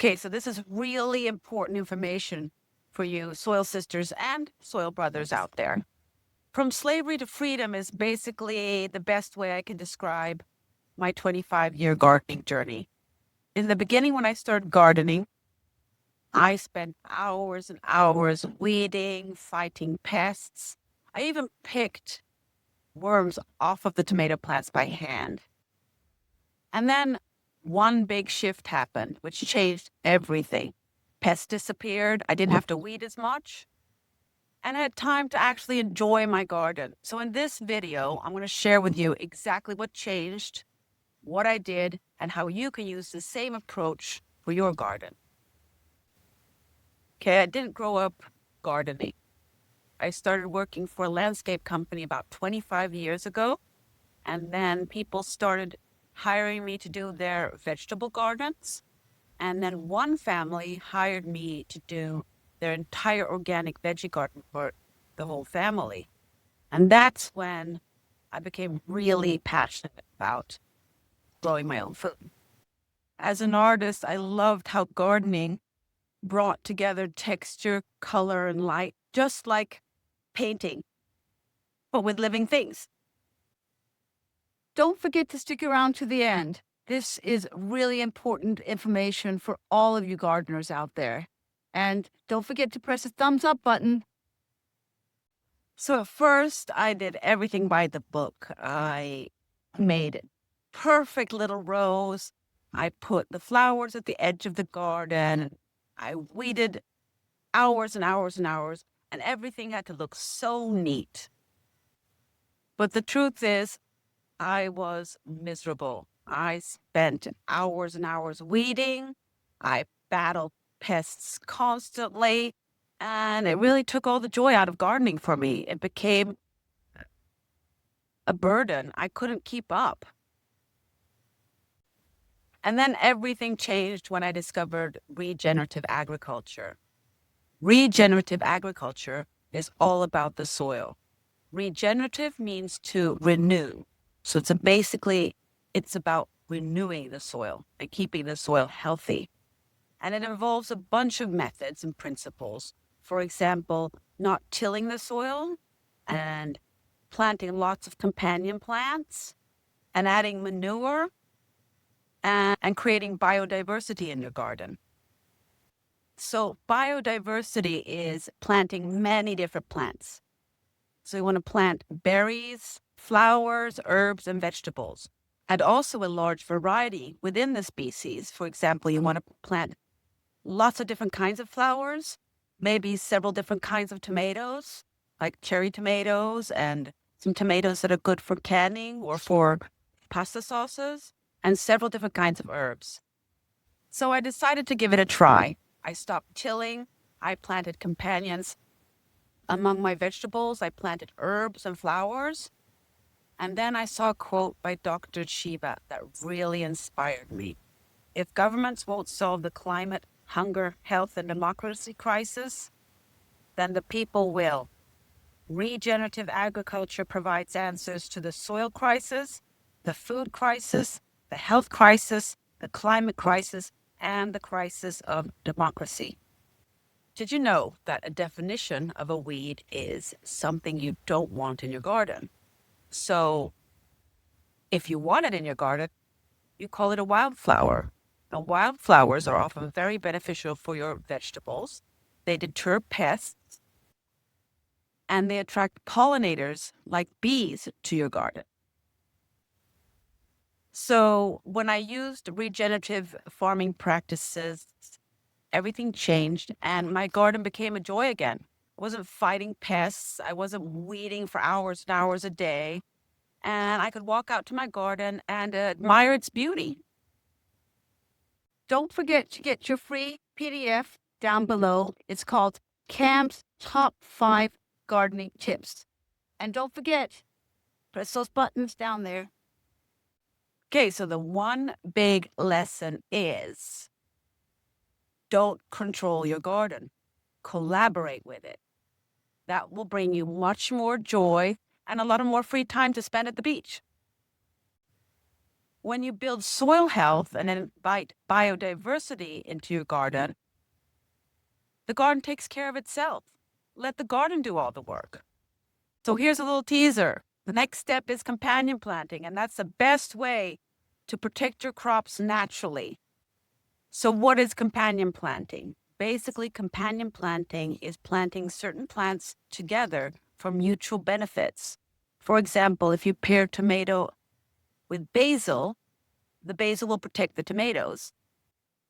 Okay, so this is really important information for you, soil sisters and soil brothers out there. From slavery to freedom is basically the best way I can describe my 25-year gardening journey. In the beginning, when I started gardening, I spent hours and hours weeding, fighting pests. I even picked worms off of the tomato plants by hand. And then one big shift happened, which changed everything. Pests disappeared. I didn't have to weed as much. And I had time to actually enjoy my garden. So in this video, I'm going to share with you exactly what changed, what I did, and how you can use the same approach for your garden. Okay, I didn't grow up gardening. I started working for a landscape company about 25 years ago. And then people started hiring me to do their vegetable gardens. And then one family hired me to do their entire organic veggie garden for the whole family. And that's when I became really passionate about growing my own food. As an artist, I loved how gardening brought together texture, color, and light, just like painting, but with living things. Don't forget to stick around to the end. This is really important information for all of you gardeners out there. And don't forget to press the thumbs up button. So at first, I did everything by the book. I made perfect little rows. I put the flowers at the edge of the garden. I weeded hours and hours and hours, and everything had to look so neat. But the truth is, I was miserable. I spent hours and hours weeding. I battled pests constantly, and it really took all the joy out of gardening for me. It became a burden. I couldn't keep up. And then everything changed when I discovered regenerative agriculture. Regenerative agriculture is all about the soil. Regenerative means to renew. So it's about renewing the soil and keeping the soil healthy. And it involves a bunch of methods and principles. For example, not tilling the soil and planting lots of companion plants and adding manure and creating biodiversity in your garden. So biodiversity is planting many different plants. So you want to plant berries, flowers, herbs, and vegetables, and also a large variety within the species. For example, you want to plant lots of different kinds of flowers, maybe several different kinds of tomatoes, like cherry tomatoes, and some tomatoes that are good for canning or for pasta sauces, and several different kinds of herbs. So I decided to give it a try. I stopped tilling. I planted companions. Among my vegetables, I planted herbs and flowers. And then I saw a quote by Dr. Shiva that really inspired me. If governments won't solve the climate, hunger, health, and democracy crisis, then the people will. Regenerative agriculture provides answers to the soil crisis, the food crisis, the health crisis, the climate crisis, and the crisis of democracy. Did you know that a definition of a weed is something you don't want in your garden? So if you want it in your garden, you call it a wildflower. Now, wildflowers are often very beneficial for your vegetables. They deter pests and they attract pollinators like bees to your garden. So when I used regenerative farming practices, everything changed and my garden became a joy again. I wasn't fighting pests. I wasn't weeding for hours and hours a day. And I could walk out to my garden and admire its beauty. Don't forget to get your free PDF down below. It's called Cam's Top 5 Gardening Tips. And don't forget, press those buttons down there. Okay, so the one big lesson is don't control your garden. Collaborate with it. That will bring you much more joy and a lot of more free time to spend at the beach. When you build soil health and invite biodiversity into your garden, the garden takes care of itself. Let the garden do all the work. So here's a little teaser. The next step is companion planting, and that's the best way to protect your crops naturally. So what is companion planting? Basically, companion planting is planting certain plants together for mutual benefits. For example, if you pair tomato with basil, the basil will protect the tomatoes.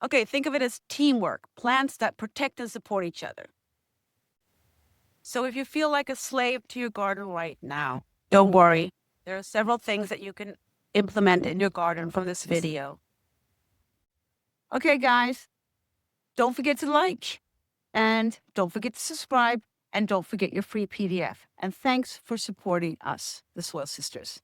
Okay, think of it as teamwork, plants that protect and support each other. So if you feel like a slave to your garden right now, don't worry. There are several things that you can implement in your garden from this video. Okay, guys, don't forget to like, and don't forget to subscribe, and don't forget your free PDF. And thanks for supporting us, the Soil Sisters.